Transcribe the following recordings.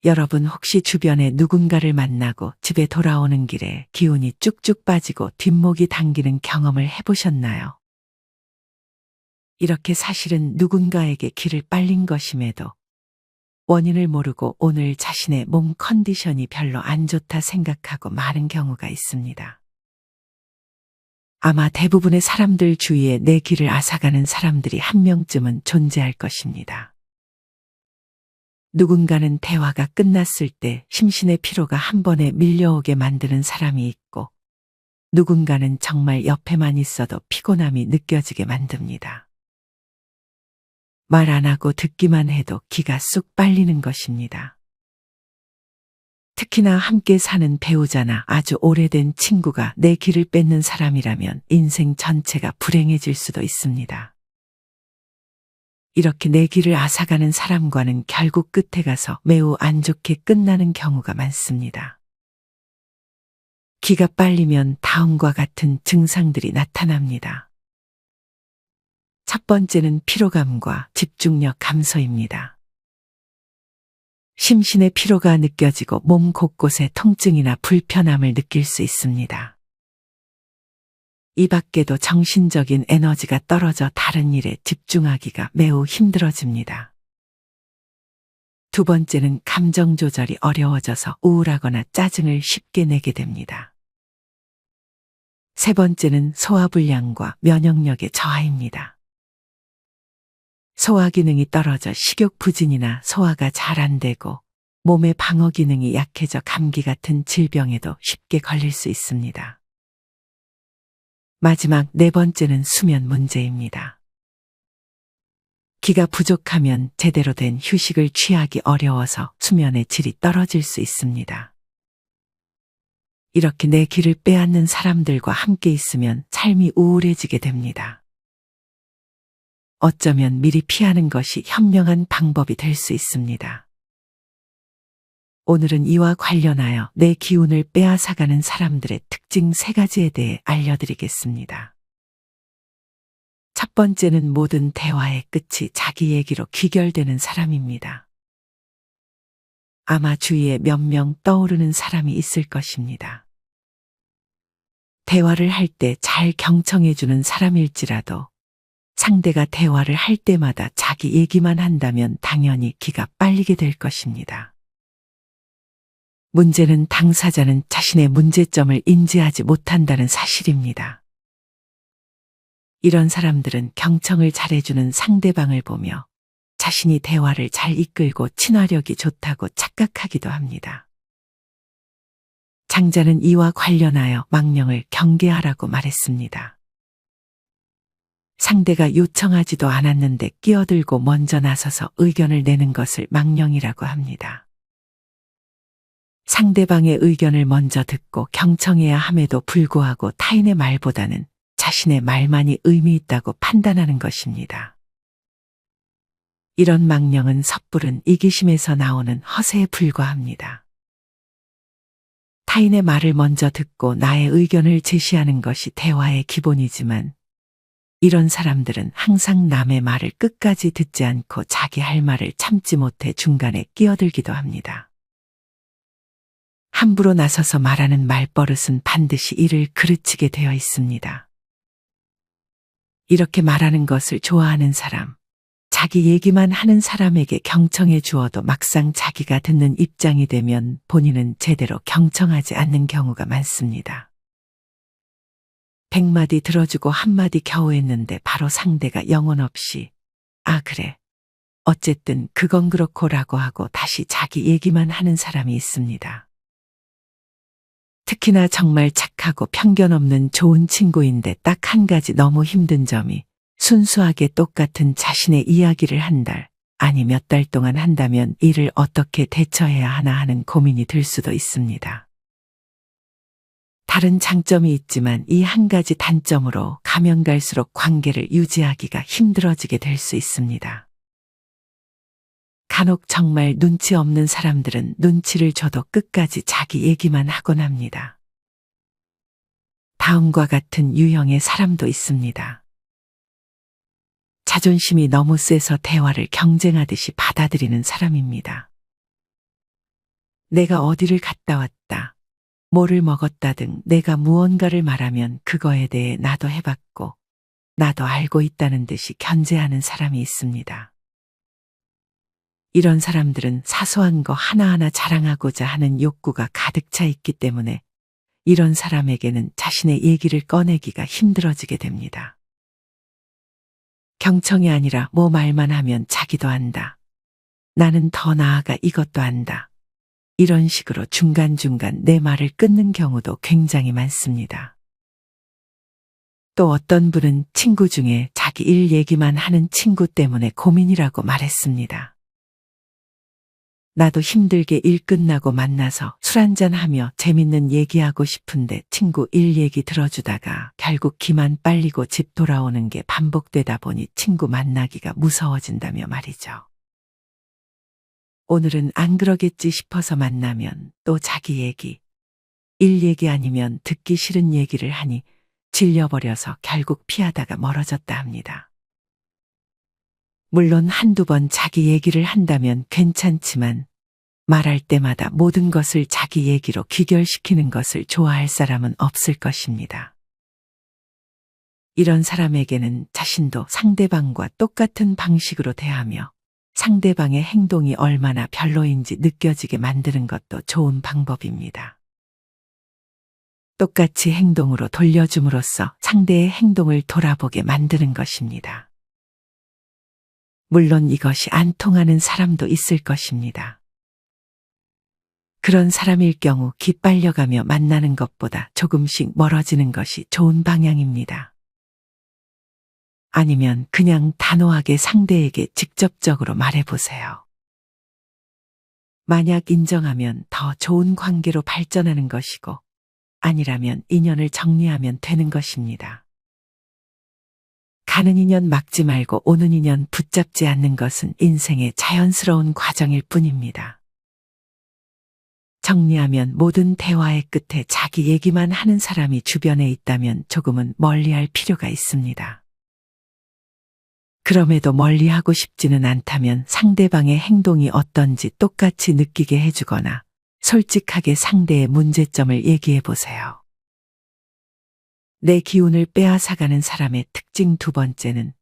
여러분 혹시 주변에 누군가를 만나고 집에 돌아오는 길에 기운이 쭉쭉 빠지고 뒷목이 당기는 경험을 해보셨나요? 이렇게 사실은 누군가에게 길을 빨린 것임에도 원인을 모르고 오늘 자신의 몸 컨디션이 별로 안 좋다 생각하고 마는 경우가 있습니다. 아마 대부분의 사람들 주위에 내 길을 앗아가는 사람들이 한 명쯤은 존재할 것입니다. 누군가는 대화가 끝났을 때 심신의 피로가 한 번에 밀려오게 만드는 사람이 있고, 누군가는 정말 옆에만 있어도 피곤함이 느껴지게 만듭니다. 말 안 하고 듣기만 해도 기가 쑥 빨리는 것입니다. 특히나 함께 사는 배우자나 아주 오래된 친구가 내 길을 뺏는 사람이라면 인생 전체가 불행해질 수도 있습니다. 이렇게 내 길을 앗아가는 사람과는 결국 끝에 가서 매우 안 좋게 끝나는 경우가 많습니다. 기가 빨리면 다음과 같은 증상들이 나타납니다. 첫 번째는 피로감과 집중력 감소입니다. 심신의 피로가 느껴지고 몸 곳곳에 통증이나 불편함을 느낄 수 있습니다. 이 밖에도 정신적인 에너지가 떨어져 다른 일에 집중하기가 매우 힘들어집니다. 두 번째는 감정 조절이 어려워져서 우울하거나 짜증을 쉽게 내게 됩니다. 세 번째는 소화불량과 면역력의 저하입니다. 소화 기능이 떨어져 식욕 부진이나 소화가 잘 안 되고 몸의 방어 기능이 약해져 감기 같은 질병에도 쉽게 걸릴 수 있습니다. 마지막 네 번째는 수면 문제입니다. 기가 부족하면 제대로 된 휴식을 취하기 어려워서 수면의 질이 떨어질 수 있습니다. 이렇게 내 기를 빼앗는 사람들과 함께 있으면 삶이 우울해지게 됩니다. 어쩌면 미리 피하는 것이 현명한 방법이 될 수 있습니다. 오늘은 이와 관련하여 내 기운을 빼앗아가는 사람들의 특징 3가지에 대해 알려드리겠습니다. 첫 번째는 모든 대화의 끝이 자기 얘기로 귀결되는 사람입니다. 아마 주위에 몇 명 떠오르는 사람이 있을 것입니다. 대화를 할 때 잘 경청해주는 사람일지라도 상대가 대화를 할 때마다 자기 얘기만 한다면 당연히 기가 빨리게 될 것입니다. 문제는 당사자는 자신의 문제점을 인지하지 못한다는 사실입니다. 이런 사람들은 경청을 잘해주는 상대방을 보며 자신이 대화를 잘 이끌고 친화력이 좋다고 착각하기도 합니다. 장자는 이와 관련하여 망령을 경계하라고 말했습니다. 상대가 요청하지도 않았는데 끼어들고 먼저 나서서 의견을 내는 것을 망령이라고 합니다. 상대방의 의견을 먼저 듣고 경청해야 함에도 불구하고 타인의 말보다는 자신의 말만이 의미 있다고 판단하는 것입니다. 이런 망령은 섣부른 이기심에서 나오는 허세에 불과합니다. 타인의 말을 먼저 듣고 나의 의견을 제시하는 것이 대화의 기본이지만 이런 사람들은 항상 남의 말을 끝까지 듣지 않고 자기 할 말을 참지 못해 중간에 끼어들기도 합니다. 함부로 나서서 말하는 말버릇은 반드시 이를 그르치게 되어 있습니다. 이렇게 말하는 것을 좋아하는 사람, 자기 얘기만 하는 사람에게 경청해 주어도 막상 자기가 듣는 입장이 되면 본인은 제대로 경청하지 않는 경우가 많습니다. 100마디 들어주고 한마디 겨우 했는데 바로 상대가 영혼 없이 아 그래, 어쨌든 그건 그렇고라고 하고 다시 자기 얘기만 하는 사람이 있습니다. 특히나 정말 착하고 편견 없는 좋은 친구인데 딱 한 가지 너무 힘든 점이 순수하게 똑같은 자신의 이야기를 한 달, 아니 몇 달 동안 한다면 이를 어떻게 대처해야 하나 하는 고민이 들 수도 있습니다. 다른 장점이 있지만 이 한 가지 단점으로 가면 갈수록 관계를 유지하기가 힘들어지게 될 수 있습니다. 간혹 정말 눈치 없는 사람들은 눈치를 줘도 끝까지 자기 얘기만 하곤 합니다. 다음과 같은 유형의 사람도 있습니다. 자존심이 너무 세서 대화를 경쟁하듯이 받아들이는 사람입니다. 내가 어디를 갔다 왔다, 뭐를 먹었다 등 내가 무언가를 말하면 그거에 대해 나도 해봤고 나도 알고 있다는 듯이 견제하는 사람이 있습니다. 이런 사람들은 사소한 거 하나하나 자랑하고자 하는 욕구가 가득 차 있기 때문에 이런 사람에게는 자신의 얘기를 꺼내기가 힘들어지게 됩니다. 경청이 아니라 뭐 말만 하면 자기도 안다, 나는 더 나아가 이것도 안다, 이런 식으로 중간중간 내 말을 끊는 경우도 굉장히 많습니다. 또 어떤 분은 친구 중에 자기 일 얘기만 하는 친구 때문에 고민이라고 말했습니다. 나도 힘들게 일 끝나고 만나서 술 한잔하며 재밌는 얘기하고 싶은데 친구 일 얘기 들어주다가 결국 기만 빨리고 집 돌아오는 게 반복되다 보니 친구 만나기가 무서워진다며 말이죠. 오늘은 안 그러겠지 싶어서 만나면 또 자기 얘기, 일 얘기 아니면 듣기 싫은 얘기를 하니 질려버려서 결국 피하다가 멀어졌다 합니다. 물론 한두 번 자기 얘기를 한다면 괜찮지만 말할 때마다 모든 것을 자기 얘기로 귀결시키는 것을 좋아할 사람은 없을 것입니다. 이런 사람에게는 자신도 상대방과 똑같은 방식으로 대하며 상대방의 행동이 얼마나 별로인지 느껴지게 만드는 것도 좋은 방법입니다. 똑같이 행동으로 돌려줌으로써 상대의 행동을 돌아보게 만드는 것입니다. 물론 이것이 안 통하는 사람도 있을 것입니다. 그런 사람일 경우 기빨려가며 만나는 것보다 조금씩 멀어지는 것이 좋은 방향입니다. 아니면 그냥 단호하게 상대에게 직접적으로 말해보세요. 만약 인정하면 더 좋은 관계로 발전하는 것이고 아니라면 인연을 정리하면 되는 것입니다. 가는 인연 막지 말고 오는 인연 붙잡지 않는 것은 인생의 자연스러운 과정일 뿐입니다. 정리하면 모든 대화의 끝에 자기 얘기만 하는 사람이 주변에 있다면 조금은 멀리할 필요가 있습니다. 그럼에도 멀리하고 싶지는 않다면 상대방의 행동이 어떤지 똑같이 느끼게 해주거나 솔직하게 상대의 문제점을 얘기해 보세요. 내 기운을 빼앗아가는 사람의 특징 두 번째는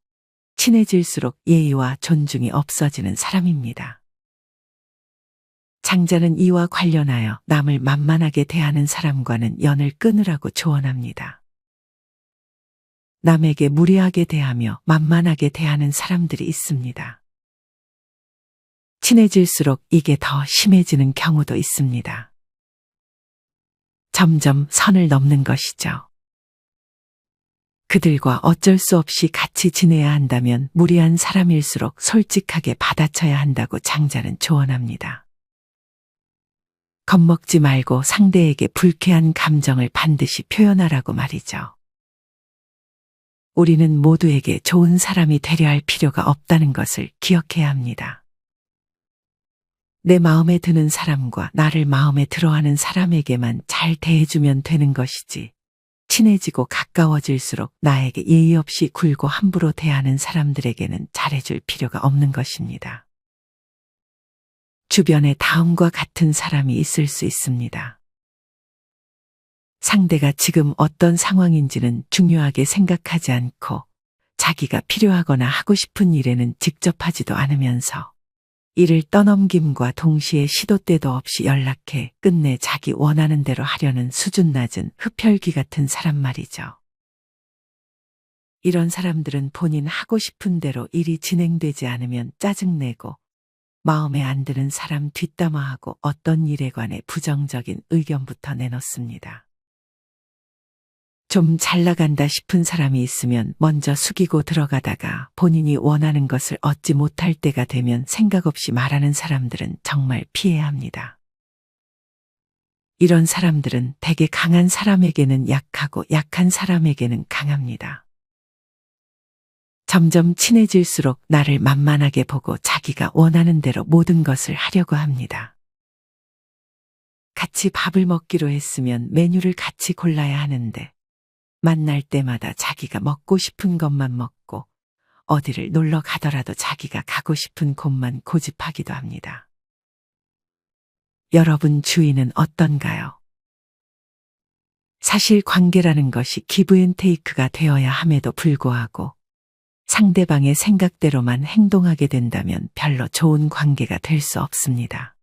친해질수록 예의와 존중이 없어지는 사람입니다. 장자는 이와 관련하여 남을 만만하게 대하는 사람과는 연을 끊으라고 조언합니다. 남에게 무례하게 대하며 만만하게 대하는 사람들이 있습니다. 친해질수록 이게 더 심해지는 경우도 있습니다. 점점 선을 넘는 것이죠. 그들과 어쩔 수 없이 같이 지내야 한다면 무례한 사람일수록 솔직하게 받아쳐야 한다고 장자는 조언합니다. 겁먹지 말고 상대에게 불쾌한 감정을 반드시 표현하라고 말이죠. 우리는 모두에게 좋은 사람이 되려 할 필요가 없다는 것을 기억해야 합니다. 내 마음에 드는 사람과 나를 마음에 들어하는 사람에게만 잘 대해주면 되는 것이지 친해지고 가까워질수록 나에게 예의 없이 굴고 함부로 대하는 사람들에게는 잘해줄 필요가 없는 것입니다. 주변에 다음과 같은 사람이 있을 수 있습니다. 상대가 지금 어떤 상황인지는 중요하게 생각하지 않고 자기가 필요하거나 하고 싶은 일에는 직접 하지도 않으면서 이를 떠넘김과 동시에 시도 때도 없이 연락해 끝내 자기 원하는 대로 하려는 수준 낮은 흡혈귀 같은 사람 말이죠. 이런 사람들은 본인 하고 싶은 대로 일이 진행되지 않으면 짜증내고 마음에 안 드는 사람 뒷담화하고 어떤 일에 관해 부정적인 의견부터 내놓습니다. 좀 잘 나간다 싶은 사람이 있으면 먼저 숙이고 들어가다가 본인이 원하는 것을 얻지 못할 때가 되면 생각 없이 말하는 사람들은 정말 피해야 합니다. 이런 사람들은 대개 강한 사람에게는 약하고 약한 사람에게는 강합니다. 점점 친해질수록 나를 만만하게 보고 자기가 원하는 대로 모든 것을 하려고 합니다. 같이 밥을 먹기로 했으면 메뉴를 같이 골라야 하는데 만날 때마다 자기가 먹고 싶은 것만 먹고 어디를 놀러 가더라도 자기가 가고 싶은 곳만 고집하기도 합니다. 여러분 주위는 어떤가요? 사실 관계라는 것이 기브앤테이크가 되어야 함에도 불구하고 상대방의 생각대로만 행동하게 된다면 별로 좋은 관계가 될 수 없습니다.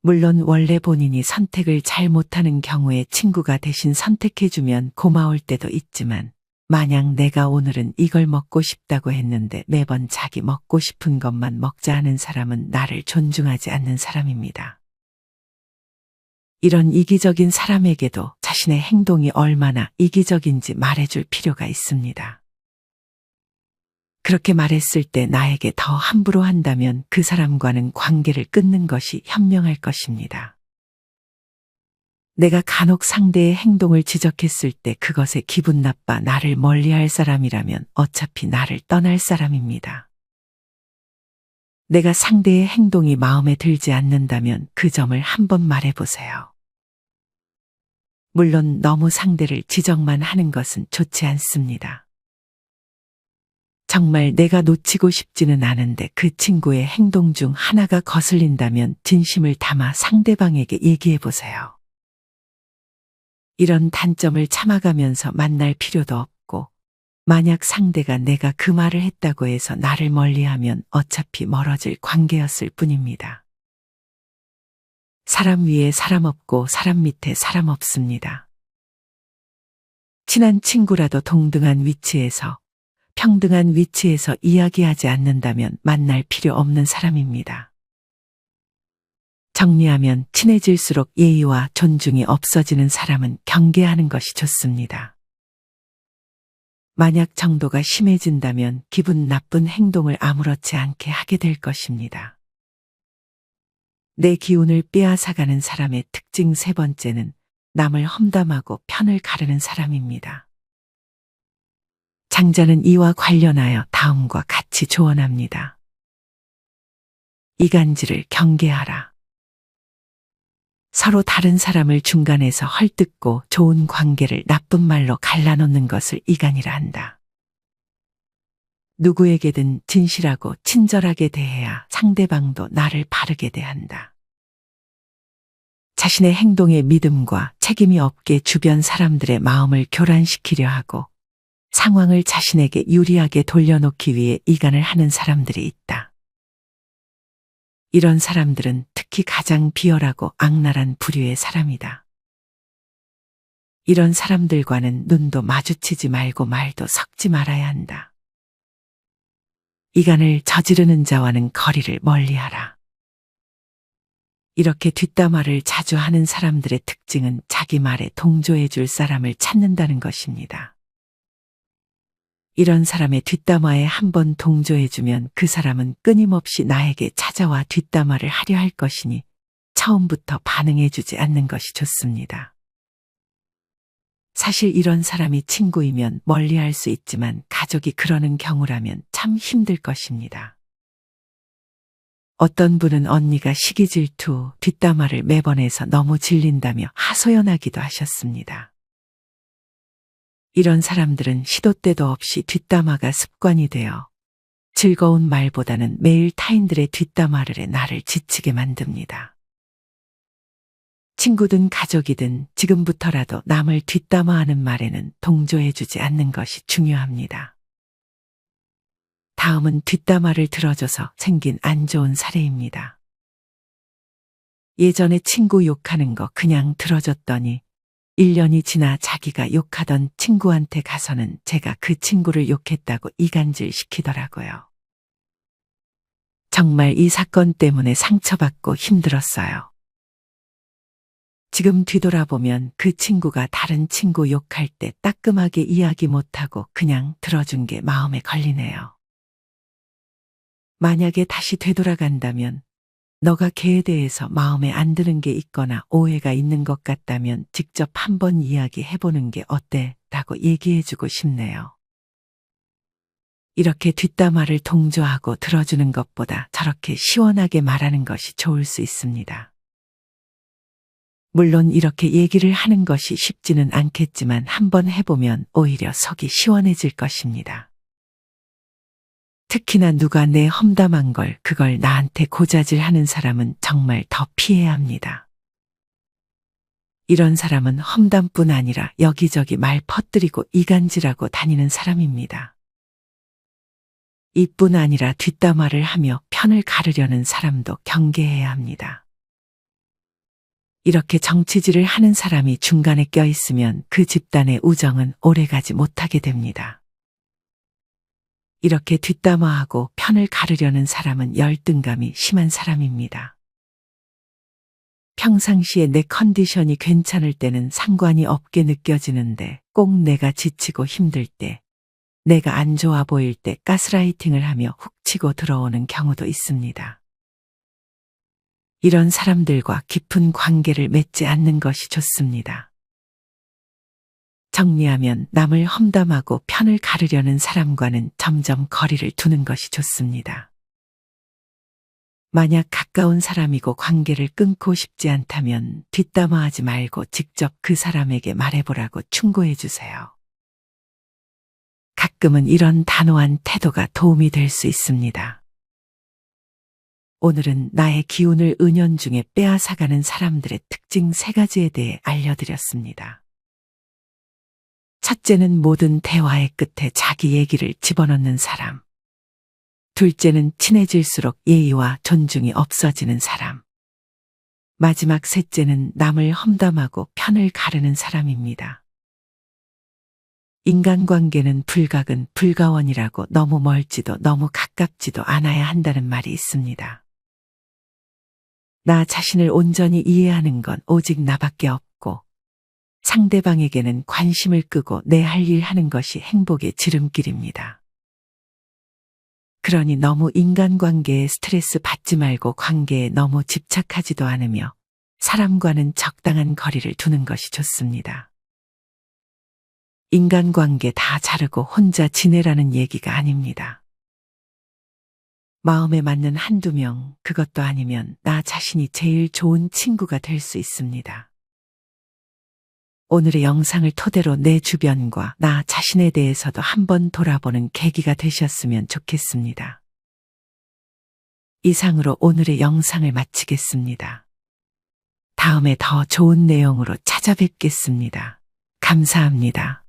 물론 원래 본인이 선택을 잘 못하는 경우에 친구가 대신 선택해주면 고마울 때도 있지만 만약 내가 오늘은 이걸 먹고 싶다고 했는데 매번 자기 먹고 싶은 것만 먹자 하는 사람은 나를 존중하지 않는 사람입니다. 이런 이기적인 사람에게도 자신의 행동이 얼마나 이기적인지 말해줄 필요가 있습니다. 그렇게 말했을 때 나에게 더 함부로 한다면 그 사람과는 관계를 끊는 것이 현명할 것입니다. 내가 간혹 상대의 행동을 지적했을 때 그것에 기분 나빠 나를 멀리할 사람이라면 어차피 나를 떠날 사람입니다. 내가 상대의 행동이 마음에 들지 않는다면 그 점을 한번 말해보세요. 물론 너무 상대를 지적만 하는 것은 좋지 않습니다. 정말 내가 놓치고 싶지는 않은데 그 친구의 행동 중 하나가 거슬린다면 진심을 담아 상대방에게 얘기해보세요. 이런 단점을 참아가면서 만날 필요도 없고 만약 상대가 내가 그 말을 했다고 해서 나를 멀리하면 어차피 멀어질 관계였을 뿐입니다. 사람 위에 사람 없고 사람 밑에 사람 없습니다. 친한 친구라도 동등한 위치에서 평등한 위치에서 이야기하지 않는다면 만날 필요 없는 사람입니다. 정리하면 친해질수록 예의와 존중이 없어지는 사람은 경계하는 것이 좋습니다. 만약 정도가 심해진다면 기분 나쁜 행동을 아무렇지 않게 하게 될 것입니다. 내 기운을 빼앗아가는 사람의 특징 세 번째는 남을 험담하고 편을 가르는 사람입니다. 장자는 이와 관련하여 다음과 같이 조언합니다. 이간질을 경계하라. 서로 다른 사람을 중간에서 헐뜯고 좋은 관계를 나쁜 말로 갈라놓는 것을 이간이라 한다. 누구에게든 진실하고 친절하게 대해야 상대방도 나를 바르게 대한다. 자신의 행동에 믿음과 책임이 없게 주변 사람들의 마음을 교란시키려 하고 상황을 자신에게 유리하게 돌려놓기 위해 이간을 하는 사람들이 있다. 이런 사람들은 특히 가장 비열하고 악랄한 부류의 사람이다. 이런 사람들과는 눈도 마주치지 말고 말도 섞지 말아야 한다. 이간을 저지르는 자와는 거리를 멀리하라. 이렇게 뒷담화를 자주 하는 사람들의 특징은 자기 말에 동조해 줄 사람을 찾는다는 것입니다. 이런 사람의 뒷담화에 한번 동조해주면 그 사람은 끊임없이 나에게 찾아와 뒷담화를 하려 할 것이니 처음부터 반응해주지 않는 것이 좋습니다. 사실 이런 사람이 친구이면 멀리할 수 있지만 가족이 그러는 경우라면 참 힘들 것입니다. 어떤 분은 언니가 시기 질투, 뒷담화를 매번 해서 너무 질린다며 하소연하기도 하셨습니다. 이런 사람들은 시도 때도 없이 뒷담화가 습관이 되어 즐거운 말보다는 매일 타인들의 뒷담화를 해 나를 지치게 만듭니다. 친구든 가족이든 지금부터라도 남을 뒷담화하는 말에는 동조해주지 않는 것이 중요합니다. 다음은 뒷담화를 들어줘서 생긴 안 좋은 사례입니다. 예전에 친구 욕하는 거 그냥 들어줬더니 1년이 지나 자기가 욕하던 친구한테 가서는 제가 그 친구를 욕했다고 이간질 시키더라고요. 정말 이 사건 때문에 상처받고 힘들었어요. 지금 뒤돌아보면 그 친구가 다른 친구 욕할 때 따끔하게 이야기 못하고 그냥 들어준 게 마음에 걸리네요. 만약에 다시 되돌아간다면 너가 걔에 대해서 마음에 안 드는 게 있거나 오해가 있는 것 같다면 직접 한번 이야기해보는 게 어때? 라고 얘기해주고 싶네요. 이렇게 뒷담화를 동조하고 들어주는 것보다 저렇게 시원하게 말하는 것이 좋을 수 있습니다. 물론 이렇게 얘기를 하는 것이 쉽지는 않겠지만 한번 해보면 오히려 속이 시원해질 것입니다. 특히나 누가 내 험담한 걸 그걸 나한테 고자질 하는 사람은 정말 더 피해야 합니다. 이런 사람은 험담뿐 아니라 여기저기 말 퍼뜨리고 이간질하고 다니는 사람입니다. 이뿐 아니라 뒷담화를 하며 편을 가르려는 사람도 경계해야 합니다. 이렇게 정치질을 하는 사람이 중간에 껴있으면 그 집단의 우정은 오래가지 못하게 됩니다. 이렇게 뒷담화하고 편을 가르려는 사람은 열등감이 심한 사람입니다. 평상시에 내 컨디션이 괜찮을 때는 상관이 없게 느껴지는데 꼭 내가 지치고 힘들 때, 내가 안 좋아 보일 때 가스라이팅을 하며 훅 치고 들어오는 경우도 있습니다. 이런 사람들과 깊은 관계를 맺지 않는 것이 좋습니다. 정리하면 남을 험담하고 편을 가르려는 사람과는 점점 거리를 두는 것이 좋습니다. 만약 가까운 사람이고 관계를 끊고 싶지 않다면 뒷담화하지 말고 직접 그 사람에게 말해보라고 충고해 주세요. 가끔은 이런 단호한 태도가 도움이 될 수 있습니다. 오늘은 나의 기운을 은연중에 빼앗아가는 사람들의 특징 3가지에 대해 알려드렸습니다. 첫째는 모든 대화의 끝에 자기 얘기를 집어넣는 사람. 둘째는 친해질수록 예의와 존중이 없어지는 사람. 마지막 셋째는 남을 험담하고 편을 가르는 사람입니다. 인간관계는 불각은 불가원이라고 너무 멀지도 너무 가깝지도 않아야 한다는 말이 있습니다. 나 자신을 온전히 이해하는 건 오직 나밖에 없고 상대방에게는 관심을 끄고 내 할 일 하는 것이 행복의 지름길입니다. 그러니 너무 인간관계에 스트레스 받지 말고 관계에 너무 집착하지도 않으며 사람과는 적당한 거리를 두는 것이 좋습니다. 인간관계 다 자르고 혼자 지내라는 얘기가 아닙니다. 마음에 맞는 한두 명, 그것도 아니면 나 자신이 제일 좋은 친구가 될 수 있습니다. 오늘의 영상을 토대로 내 주변과 나 자신에 대해서도 한번 돌아보는 계기가 되셨으면 좋겠습니다. 이상으로 오늘의 영상을 마치겠습니다. 다음에 더 좋은 내용으로 찾아뵙겠습니다. 감사합니다.